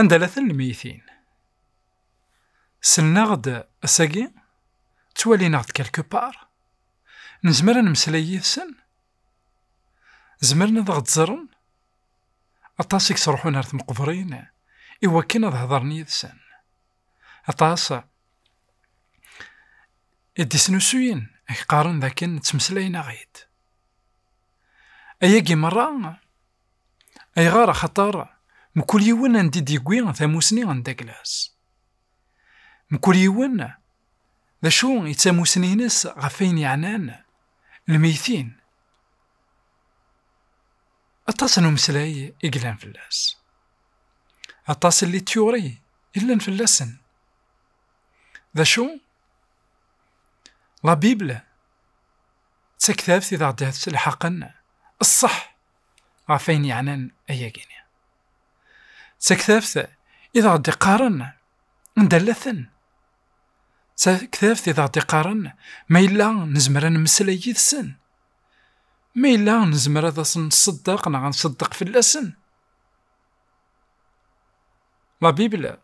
أندلثن الميتين سلناغد أساقي تواليناغد كالكو بار نزمر نمسلاي يثسن زمرنا ضغط زرن أطاسك صروحون هارت مقبرين إوا كنا هضرني يثسن أطاس إديسنوسوين قارن ذاكن نتمسلاينا غيد أياكي مرة أي غارة خطارة مكل يوان عندي ديكوين ثاموسني عند كلاس مكل يوان ذا شو يتساموسني ناس غفين يعنان الميتين أطاسنو مسلاي إقلان فلاس أطاس اللي تيوري إلا فلاسن ذا شو لا بيبل تكتاب إذا عدات الحقن الصح غفين يعنان أياكيني تكتاب إذا عدي قارن ندلثن تكتاب إذا عدي قارن ما إلا نزمر نمسلاي يثسن ما إلا نزمر هذا نصدق غنصدق في اللسن لا بيبل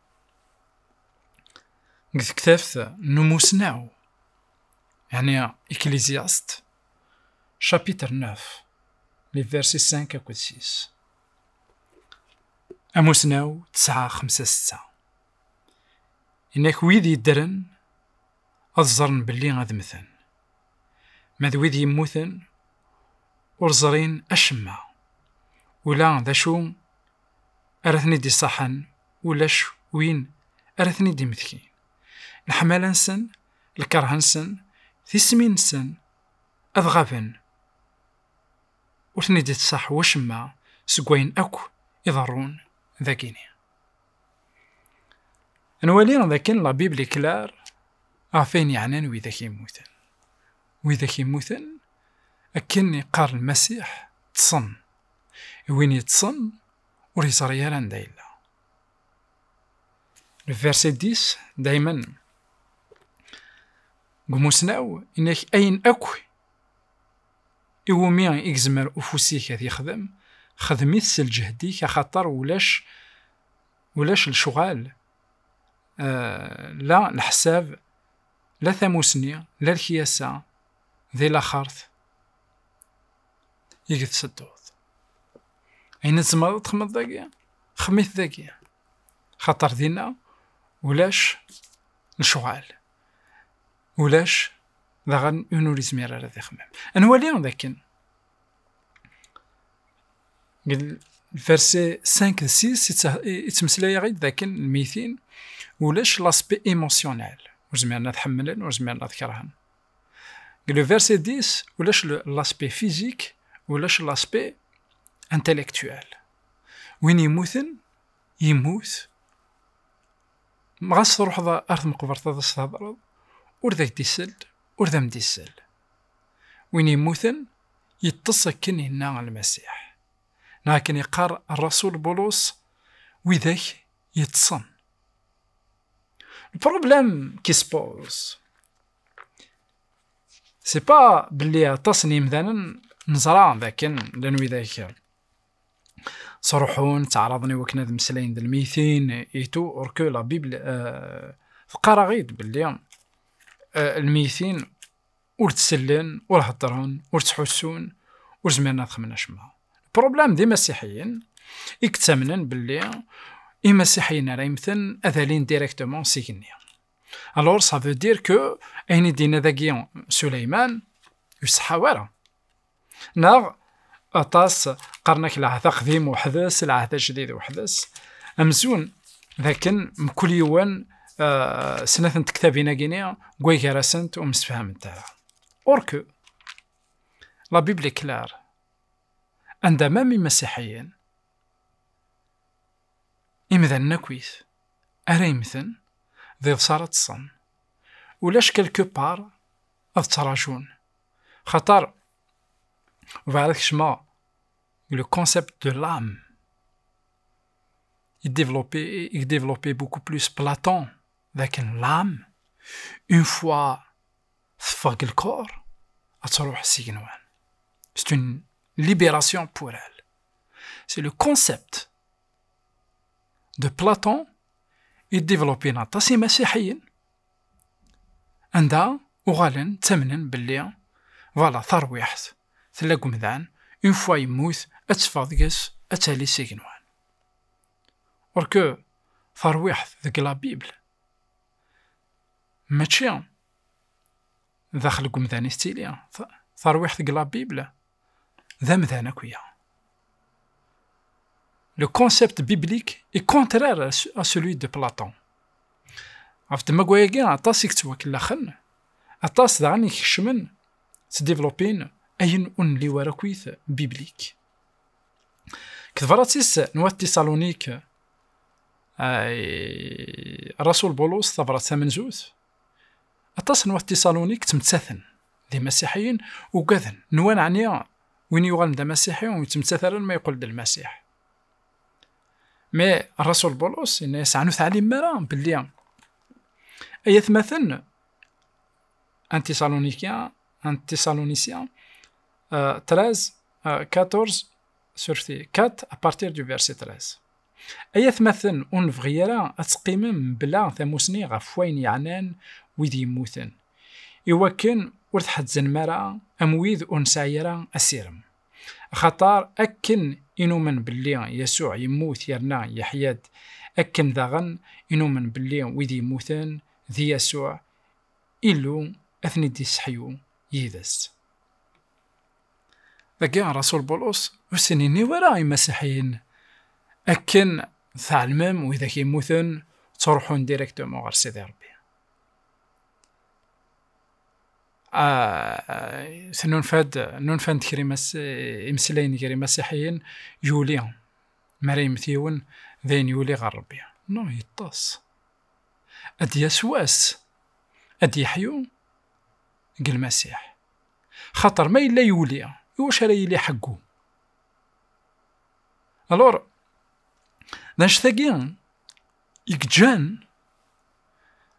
قد كتابت نموسناو يعني إكليزياست شابيتر 9 لي فيرسي 5 أكود 6 أموسناو 9 5 6 إنك ويدي يدرن أظهرن باللي غادمثن ماذ ويدي يموثن ورزرين أشما ولا ذا شو أرثني دي صحن ولاش وين أرثني دي مثكين الحمال نسن الكره نسن ثيسمين نسن أضغابن ورثني دي تصح وشما سقوين أكو يضرون ذاكيني نوالينا ذاكين لا بيبلي كلار عفين يعنان ويذاك يموتن ويذاك يموتن أكني قار المسيح تصن وين يتصن وريصريال عند إلا الفيرسي 10 دايما قموسناو إنك أين أكوي إومي إكزمر أفوسيك هذي خدميت سلجهديك خاطر ولاش الشغال لا الحساب لا ثاموسني لا الكياسة ذي لاخرت يقد سدوض أين تزمر تخمض ذاكيا خميت ذاكيا خاطر دينا ولاش الشغال ولاش ذا غن ينوري زمير على ذي خمام أنوالي ذاكين الفرسي 5 6 يتمسلاي غير ذاكن الميتين ولاش لاسبي ايموسيونيل وزميرنا تحملن وزميرنا تكرهن لو فيرسي 10 ولاش لاسبي فيزيك ولاش لاسبي انتيليكتوال وين يموت مغاس تروح ذا أرض مقبرة ذا استهضر ورذاك ديسل ورذا مديسل وين يموتن يتصكن هنا المسيح لكن يقار الرسول بولس وذاك يتصن البروبليم كي سبوز سي با بلي تصني مثلا نزرع لكن لانو ذاك صروحون تعرضني وكنا مسلاين د الميتين ايتو اوركو لا بيبل فقراغيد بلي الميتين ور تسلن ور هضرون ور تحسون ور زمرنا تخمناش معاهم البروبليم دي مسيحيين يكتمنن بلي اي مسيحيين راه يمثل اذالين ديريكتومون سيكنيا الور سا فو دير كو اين دينا ذاكيا سليمان يصحى ورا ناغ أطاس قرنك العهد قديم وحدث العهد جديد وحدث أمزون لكن مكل يوان سنة تكتابينا جينيا قوي كراسنت ومسفهم التاع أوركو لا بيبلي كلار عندما من مسيحيين إمذن نكويث أريمثن ذي صارت صن ولاش كالكو بار أذتراجون خطر وبعدك شما le concept de l'âme il développait beaucoup plus Platon لكن l'âme une fois تفرق الكور أتروح سيجنوان c'est une libération pour elle c'est le concept دو بلاطون يديفلوبينا طاسي مسيحيين عندها وغالن تمنن باللي فوالا ثرويحت تلاق مذعن اون فوا يموت اتفاضقس اتالي سيكنوان وركو ثرويحت ذاك لا بيبل ماشي داخل قمذان ستيليا ثرويحت ذاك لا بيبل ذا مذانا كويا لو كونسيبت بيبليك اي كونترير ا سولوي دو بلاطون عرفت ما كواياكي عطاس يكتوا كلا خن عطاس داغن يكشمن تديفلوبين اين اون لي ورا كويث بيبليك كتفراتيس نوا تيسالونيك رسول بولس ثبرت من زوز عطاس نوا تيسالونيك تمتثن ذي مسيحيين وكذن نوا نعني وين يغال دا مسيحي ويتمتثلن ما يقول دا المسيح مي الرسول بولس إنه يسعنو تعليم مرا باللي أيث مثلا أن تيسالونيسيان 13 14 سورتي 4 أبارتير دو فيرسي 13 أيث مثلا أون فغيرا أتقيمم بلا ثموسني غف وين يعنان ويدي يموتن إوا كان ورث حد زنمرا أمويذ أون سايرا أسيرم خطار أكن إنومن باللي يسوع يموت يرنا يحياد أكن ذاغن إنومن باللي ويدي يموتن ذي يسوع إلو أثني دي سحيو يدس ذاكا رسول بولس وسنيني وراي مسيحيين أكن ثعلمم وإذا كيموتن تروحون ديريكتومون غير سيدي ربي نون فاد كريماس إمسلين كري مسيحيين يولي مريم ثيون ذين يولي غير ربي نو يطاس أدي يسواس أدي يحيو قل المسيح خاطر ما إلا يولي واش راه يلي حقو الور ناش ثاقيان يكجان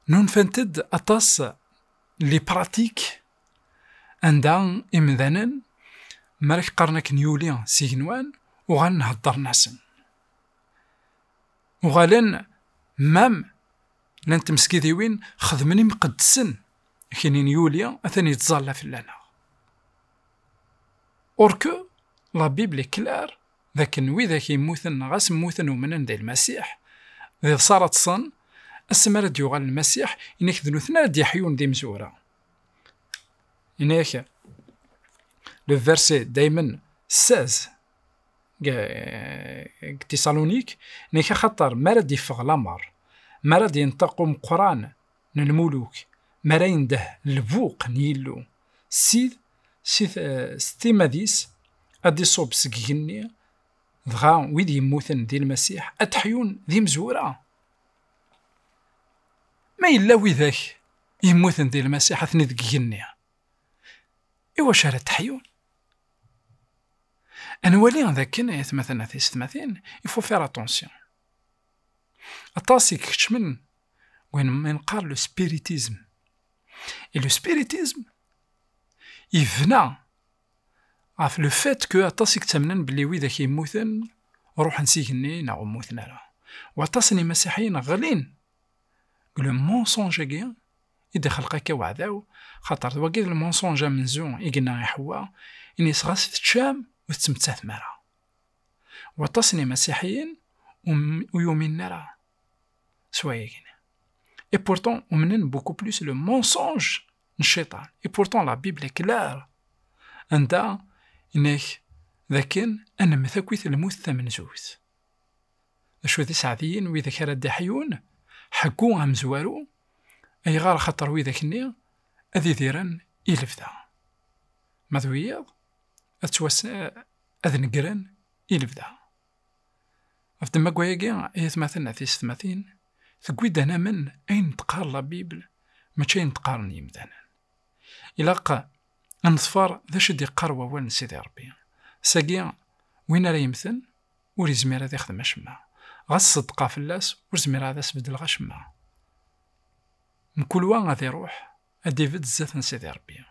نون فانتد أطاس لي براتيك عندها إمذانا مالك قرنك نيولي سيغنوان وغنهضر ناسن وغالن مام لان تمسكي وين خدمني مقدسن كاينين يوليا اثني يتزالا في اللنا اوركو لا بيبل كلار ذاك نوي ذاك يموتن غاس موتن ومنن ديال المسيح إذا صارت صن السمرة ديوغال المسيح إنك ذنوثنا دي حيون دي مزورة إنك لو فيرسي دايما 16 تيسالونيك إنك خطر مرد يفغ لامر مرد ينطقوا مقران الملوك مرا ينده البوق نيلو ستي ماديس أدي صوب سكيني دغا ويد يموتن دي المسيح أتحيون ذي مزورة ما إلا وذاك يموتن دي المسيح أثني ذكيني إوا شارة تحيون أنا ولي ذاك كنا يتمثلنا في ستماثين يفو فير أتونسيون أطاسي كتشمن وين من قال لو سبيريتيزم et le spiritisme يفنى عف لو فات كو أطاسي كتمنن بلي ويذاك يموتن روح نسيكني ناو موتنا لا وأطاسني مسيحيين غالين قلو مونسونج كيا إذا خلقك وعداو خاطر وكيد المونسونج منزون إيقنا يحوا إني صغاس تشام وتتمتاث مرا وأطاسني مسيحيين ويومين نرا سوايا كينا et pourtant on mène beaucoup plus le mensonge الشيطان et pourtant la Bible est claire عندها إنك ذاكن أنا مثاكويث الموت ثمن زوث شو ذي سعديين وإذا كان الدحيون حقوها مزوارو أي غار خطر وإذا كني أذي ذيران إلفدا ماذوياض أتواس أذنقران إلفدا أفضل ما قوياقيا يتمثلنا في ستماثين تقويد أنا من أين تقار لا بيبل ماشي نتقارني مثلا إلا نصفار ذا شدي قروة وين سيدي ربي ساقيا وين راه يمثل ور يزمير هذا يخدم شما غاس صدقة في اللاس ور يزمير هذا سبدل غا شما من كل وان غادي يروح أديفيد الزاف نسيدي ربي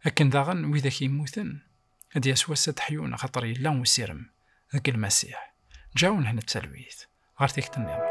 لكن داغن وإذا كيموتن هادي يسوى ساد حيونا خاطر يلا وسيرم ذاك المسيح جاون هنا بتلويث غير تيك النعمة.